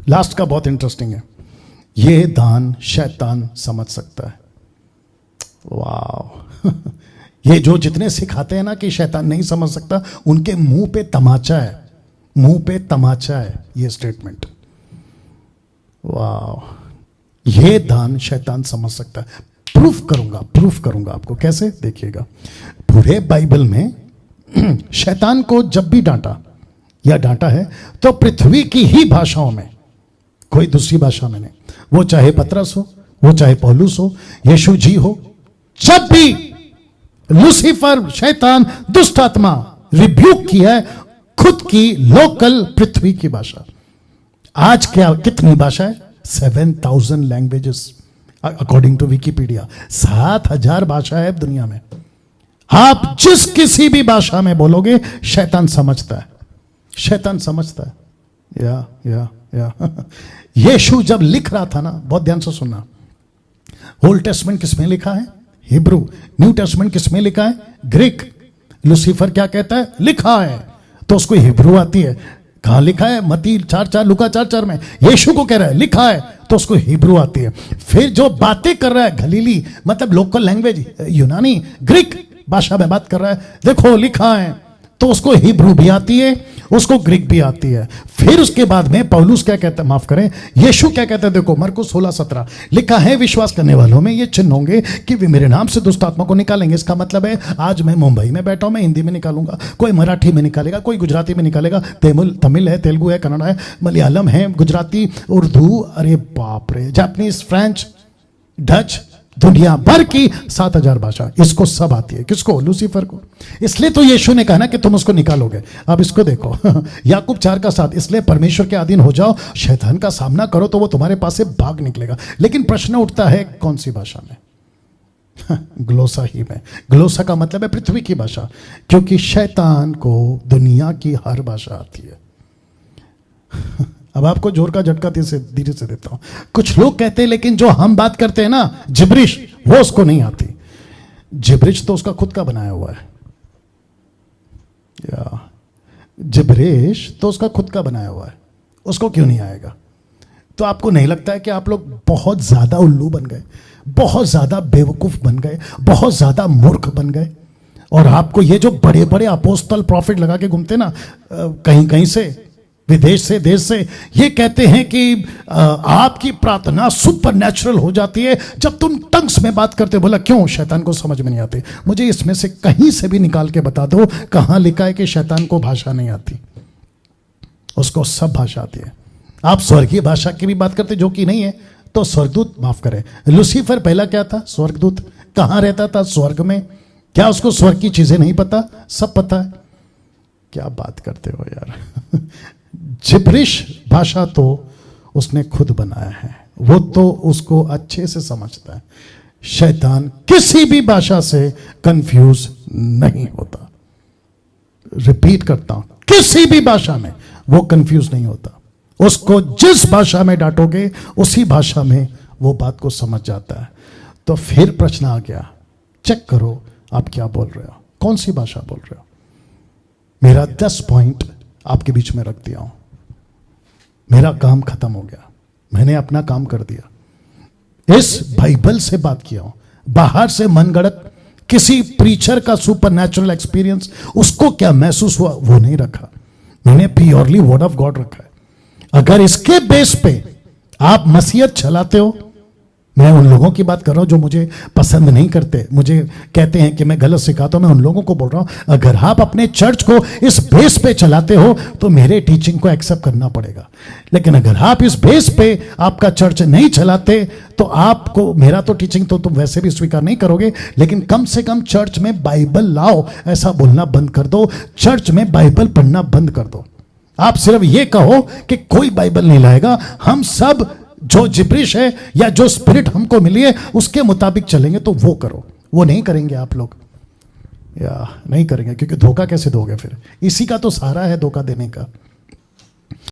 Last का बहुत interesting है। ये दान शैतान समझ सकता है। वाह ये जो जितने सिखाते हैं ना कि शैतान नहीं समझ सकता, उनके मुंह पे तमाचा है, मुंह पे तमाचा है ये स्टेटमेंट। वाह ये दान शैतान समझ सकता है। प्रूफ करूंगा आपको। कैसे? देखिएगा, पूरे बाइबल में शैतान को जब भी डांटा या डांटा है तो पृथ्वी की ही भाषाओं में, कोई दूसरी भाषा में नहीं। वो चाहे पतरस हो, वो चाहे पौलुस हो, यीशु जी हो, जब भी लूसीफर शैतान दुष्ट आत्मा रिब्यूक किया है खुद की लोकल पृथ्वी की भाषा। आज क्या कितनी भाषा है? 7000 लैंग्वेजेस अकॉर्डिंग टू विकिपीडिया। 7000 भाषा है दुनिया में। आप जिस किसी भी भाषा में बोलोगे शैतान समझता है, शैतान समझता है। या यीशु जब लिख रहा था ना, बहुत ध्यान से सुनना, ओल्ड टेस्टमेंट किसमें लिखा है? हिब्रू। न्यू टेस्टमेंट किसमें लिखा है? ग्रीक। लूसीफर क्या कहता है? लिखा है, तो उसको हिब्रू आती है। कहां लिखा है? मत्ती 4:4, लूका 4:4 में। यीशु को कह रहा है लिखा है, तो उसको हिब्रू आती है। फिर जो बातें कर रहा है गलीली, मतलब लोकल लैंग्वेज यूनानी ग्रीक भाषा में बात कर रहा है, देखो लिखा है, तो उसको हिब्रू भी आती है, उसको ग्रीक भी आती है। फिर उसके बाद में पौलुस क्या कहता है, माफ करें, यीशु क्या कहता है? देखो मरकुस 16:17 लिखा है, विश्वास करने वालों में ये चिन्ह होंगे कि वे मेरे नाम से दुष्ट आत्मा को निकालेंगे। इसका मतलब है आज मैं मुंबई में बैठा हूं, मैं हिंदी में निकालूंगा, कोई मराठी में निकालेगा, कोई गुजराती में निकालेगा, तमिल है, तेलुगु है, कन्नड़ है, मलयालम है, गुजराती, उर्दू, अरे बाप रे, जापानीज, फ्रेंच, डच, दुनिया भर की 7000 भाषा, इसको सब आती है। किसको? लूसीफर को। इसलिए तो यीशु ने कहा ना कि तुम उसको निकालोगे। अब इसको देखो याकूब 4:7, इसलिए परमेश्वर के अधीन हो जाओ, शैतान का सामना करो तो वो तुम्हारे पास से भाग निकलेगा। लेकिन प्रश्न उठता है कौन सी भाषा में? ग्लोसा ही में। ग्लोसा का मतलब है पृथ्वी की भाषा, क्योंकि शैतान को दुनिया की हर भाषा आती है। अब आपको जोर का झटका धीरे से देता हूं। कुछ लोग कहते हैं लेकिन जो हम बात करते हैं ना जिब्रिश, वो उसको नहीं आती। जिब्रिश तो उसका खुद का बनाया हुआ है, या जिब्रिश तो उसका खुद का बनाया हुआ है, उसको क्यों नहीं आएगा? तो आपको नहीं लगता है कि आप लोग बहुत ज्यादा उल्लू बन गए, बहुत ज्यादा बेवकूफ बन गए, बहुत ज्यादा मूर्ख बन गए? और आपको ये जो बड़े बड़े अपोस्तल प्रॉफिट लगा के घूमते ना कहीं कहीं से, विदेश से, देश से, ये कहते हैं कि आपकी प्रार्थना सुपर नेचुरल हो जाती है जब तुम टंग्स में बात करते। बोला क्यों? शैतान को समझ में नहीं आती। मुझे इसमें से कहीं से भी निकाल के बता दो कहां लिखा है कि शैतान को भाषा नहीं आती। उसको सब भाषा आती है। आप स्वर्गीय भाषा की भी बात करते जो कि नहीं है, तो स्वर्गदूत, माफ करें, लूसीफर पहला क्या था? स्वर्गदूत। कहां रहता था? स्वर्ग में। क्या उसको स्वर्ग की चीजें नहीं पता? सब पता है। क्या बात करते हो यार जिब्रिश भाषा तो उसने खुद बनाया है, वो तो उसको अच्छे से समझता है। शैतान किसी भी भाषा से कंफ्यूज नहीं होता। रिपीट करता हूं, किसी भी भाषा में वो कंफ्यूज नहीं होता। उसको जिस भाषा में डांटोगे उसी भाषा में वो बात को समझ जाता है। तो फिर प्रश्न आ गया, चेक करो आप क्या बोल रहे हो, कौन सी भाषा बोल रहे हो। मेरा 10 पॉइंट आपके बीच में रख दिया हूं। मेरा काम खत्म हो गया, मैंने अपना काम कर दिया। इस बाइबल से बात किया हूं। बाहर से मनगढ़ंत किसी प्रीचर का सुपर नेचुरल एक्सपीरियंस उसको क्या महसूस हुआ वो नहीं रखा। मैंने प्योरली वर्ड ऑफ गॉड रखा है। अगर इसके बेस पे आप मसीहत चलाते हो, मैं उन लोगों की बात कर रहा हूं जो मुझे पसंद नहीं करते, मुझे कहते हैं कि मैं गलत सिखाता हूं, मैं उन लोगों को बोल रहा हूं। अगर आप अपने चर्च को इस बेस पे चलाते हो तो मेरे टीचिंग को एक्सेप्ट करना पड़ेगा। लेकिन अगर आप इस बेस पे आपका चर्च नहीं चलाते तो आपको मेरा तो टीचिंग तो तुम वैसे भी स्वीकार नहीं करोगे, लेकिन कम से कम चर्च में बाइबल लाओ, ऐसा बोलना बंद कर दो। चर्च में बाइबल पढ़ना बंद कर दो। आप सिर्फ ये कहो कि कोई बाइबल नहीं लाएगा, हम सब जो जिब्रिश है या जो स्पिरिट हमको मिली है उसके मुताबिक चलेंगे, तो वो करो। वो नहीं करेंगे आप लोग, या नहीं करेंगे, क्योंकि धोखा कैसे दोगे फिर? इसी का तो सहारा है धोखा देने का।